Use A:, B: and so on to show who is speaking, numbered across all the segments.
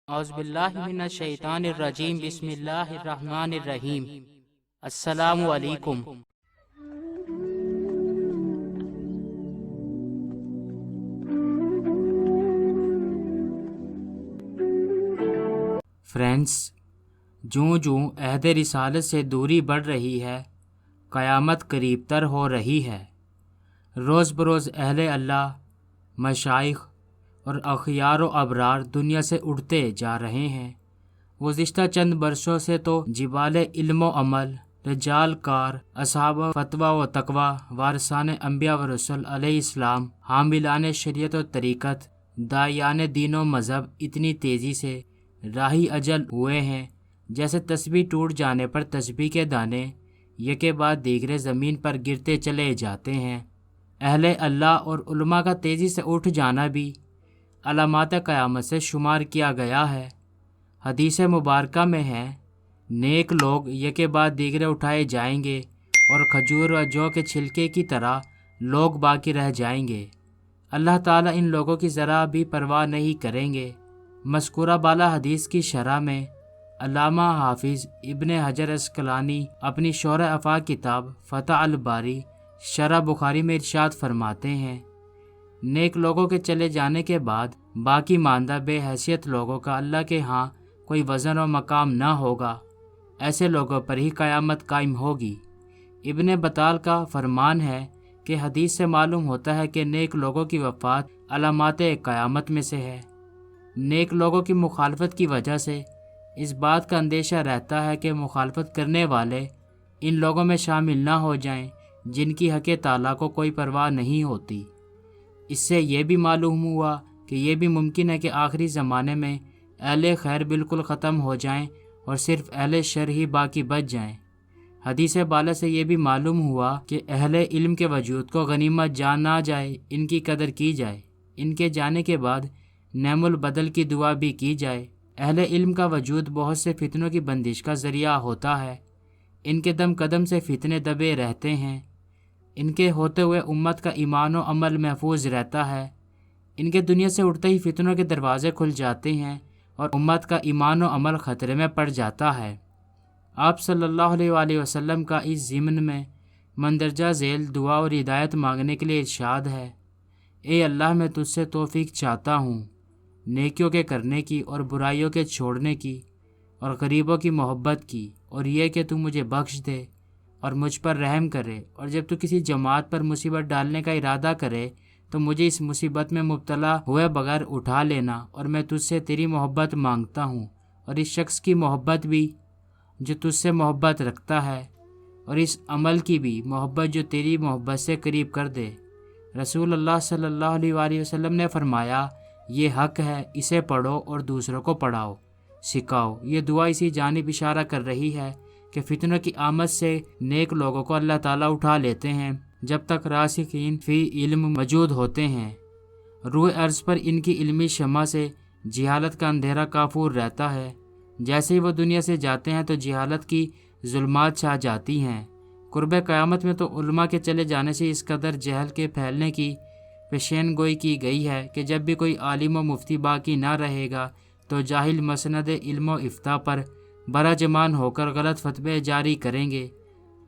A: اعوذ باللہ من الشیطان الرجیم، بسم اللہ الرحمن الرحیم۔ السلام علیکم۔ فرینڈس، جوں عہد رسالت سے دوری بڑھ رہی ہے، قیامت قریب تر ہو رہی ہے۔ روز بروز اہل اللہ، مشائخ اور اخیار و ابرار دنیا سے اٹھتے جا رہے ہیں۔ گزشتہ چند برسوں سے تو جبال علم و عمل، رجال کار، اصحاب فتویٰ و تقویٰ، وارثان انبیاء و رسل علیہ السلام، حاملان شریعت و طریقت، داعیان دین و مذہب اتنی تیزی سے راہی اجل ہوئے ہیں جیسے تسبیح ٹوٹ جانے پر تسبیح کے دانے یکے بعد دیگرے زمین پر گرتے چلے جاتے ہیں۔ اہل اللہ اور علماء کا تیزی سے اٹھ جانا بھی علامات قیامت سے شمار کیا گیا ہے۔ حدیث مبارکہ میں ہے، نیک لوگ یکے بعد دیگرے اٹھائے جائیں گے اور کھجور و جو کے چھلکے کی طرح لوگ باقی رہ جائیں گے۔ اللہ تعالیٰ ان لوگوں کی ذرا بھی پرواہ نہیں کریں گے۔ مذکورہ بالا حدیث کی شرح میں علامہ حافظ ابن حجر عسقلانی اپنی شرح افاق کتاب فتح الباری شرح بخاری میں ارشاد فرماتے ہیں، نیک لوگوں کے چلے جانے کے بعد باقی ماندہ بے حیثیت لوگوں کا اللہ کے ہاں کوئی وزن و مقام نہ ہوگا، ایسے لوگوں پر ہی قیامت قائم ہوگی۔ ابن بطال کا فرمان ہے کہ حدیث سے معلوم ہوتا ہے کہ نیک لوگوں کی وفات علامات قیامت میں سے ہے۔ نیک لوگوں کی مخالفت کی وجہ سے اس بات کا اندیشہ رہتا ہے کہ مخالفت کرنے والے ان لوگوں میں شامل نہ ہو جائیں جن کی حق تعالیٰ کو کوئی پرواہ نہیں ہوتی۔ اس سے یہ بھی معلوم ہوا کہ یہ بھی ممکن ہے کہ آخری زمانے میں اہل خیر بالکل ختم ہو جائیں اور صرف اہل شر ہی باقی بچ جائیں۔ حدیث بالا سے یہ بھی معلوم ہوا کہ اہل علم کے وجود کو غنیمت جانا جائے، ان کی قدر کی جائے، ان کے جانے کے بعد نعم البدل کی دعا بھی کی جائے۔ اہل علم کا وجود بہت سے فتنوں کی بندش کا ذریعہ ہوتا ہے، ان کے دم قدم سے فتنے دبے رہتے ہیں، ان کے ہوتے ہوئے امت کا ایمان و عمل محفوظ رہتا ہے، ان کے دنیا سے اٹھتے ہی فتنوں کے دروازے کھل جاتے ہیں اور امت کا ایمان و عمل خطرے میں پڑ جاتا ہے۔ آپ صلی اللہ علیہ وآلہ وسلم کا اس ضمن میں مندرجہ ذیل دعا اور ہدایت مانگنے کے لیے ارشاد ہے، اے اللہ، میں تجھ سے توفیق چاہتا ہوں، نیکیوں کے کرنے کی اور برائیوں کے چھوڑنے کی اور غریبوں کی محبت کی، اور یہ کہ تو مجھے بخش دے اور مجھ پر رحم کرے، اور جب تو کسی جماعت پر مصیبت ڈالنے کا ارادہ کرے تو مجھے اس مصیبت میں مبتلا ہوئے بغیر اٹھا لینا، اور میں تجھ سے تیری محبت مانگتا ہوں اور اس شخص کی محبت بھی جو تجھ سے محبت رکھتا ہے، اور اس عمل کی بھی محبت جو تیری محبت سے قریب کر دے۔ رسول اللہ صلی اللہ علیہ وآلہ وسلم نے فرمایا، یہ حق ہے، اسے پڑھو اور دوسروں کو پڑھاؤ، سکھاؤ۔ یہ دعا اسی جانب اشارہ کر رہی ہے کہ فتنوں کی آمد سے نیک لوگوں کو اللہ تعالیٰ اٹھا لیتے ہیں جب تک راسخین فی علم موجود ہوتے ہیں۔ روح ارض پر ان کی علمی شمع سے جہالت کا اندھیرا کافور رہتا ہے۔ جیسے ہی وہ دنیا سے جاتے ہیں تو جہالت کی ظلمات چھا جاتی ہیں۔ قرب قیامت میں تو علماء کے چلے جانے سے اس قدر جہل کے پھیلنے کی پیشین گوئی کی گئی ہے کہ جب بھی کوئی عالم و مفتی باقی نہ رہے گا تو جاہل مسند علم و افتاء پر براجمان ہو کر غلط فتوے جاری کریں گے۔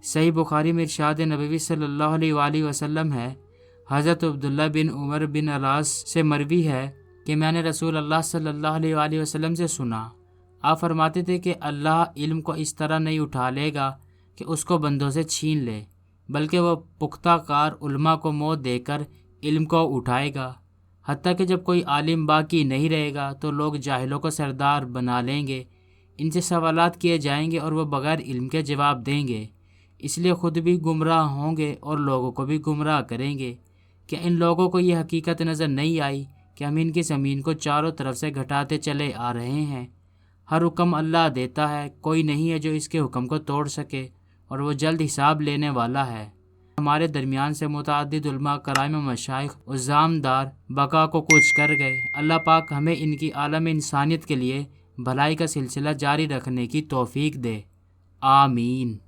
A: صحیح بخاری میں ارشاد نبوی صلی اللہ علیہ وآلہ وسلم ہے، حضرت عبداللہ بن عمر بن العاص سے مروی ہے کہ میں نے رسول اللہ صلی اللہ علیہ وآلہ وسلم سے سنا، آپ فرماتے تھے کہ اللہ علم کو اس طرح نہیں اٹھا لے گا کہ اس کو بندوں سے چھین لے، بلکہ وہ پختہ کار علماء کو موت دے کر علم کو اٹھائے گا، حتیٰ کہ جب کوئی عالم باقی نہیں رہے گا تو لوگ جاہلوں کو سردار بنا لیں گے، ان سے سوالات کیے جائیں گے اور وہ بغیر علم کے جواب دیں گے، اس لیے خود بھی گمراہ ہوں گے اور لوگوں کو بھی گمراہ کریں گے۔ کیا ان لوگوں کو یہ حقیقت نظر نہیں آئی کہ ہم ان کی زمین کو چاروں طرف سے گھٹاتے چلے آ رہے ہیں؟ ہر حکم اللہ دیتا ہے، کوئی نہیں ہے جو اس کے حکم کو توڑ سکے، اور وہ جلد حساب لینے والا ہے۔ ہمارے درمیان سے متعدد علماء کرام و مشائخ عظام دار بقا کو کوچ کر گئے۔ اللہ پاک ہمیں ان کی عالم انسانیت کے لیے بھلائی کا سلسلہ جاری رکھنے کی توفیق دے، آمین۔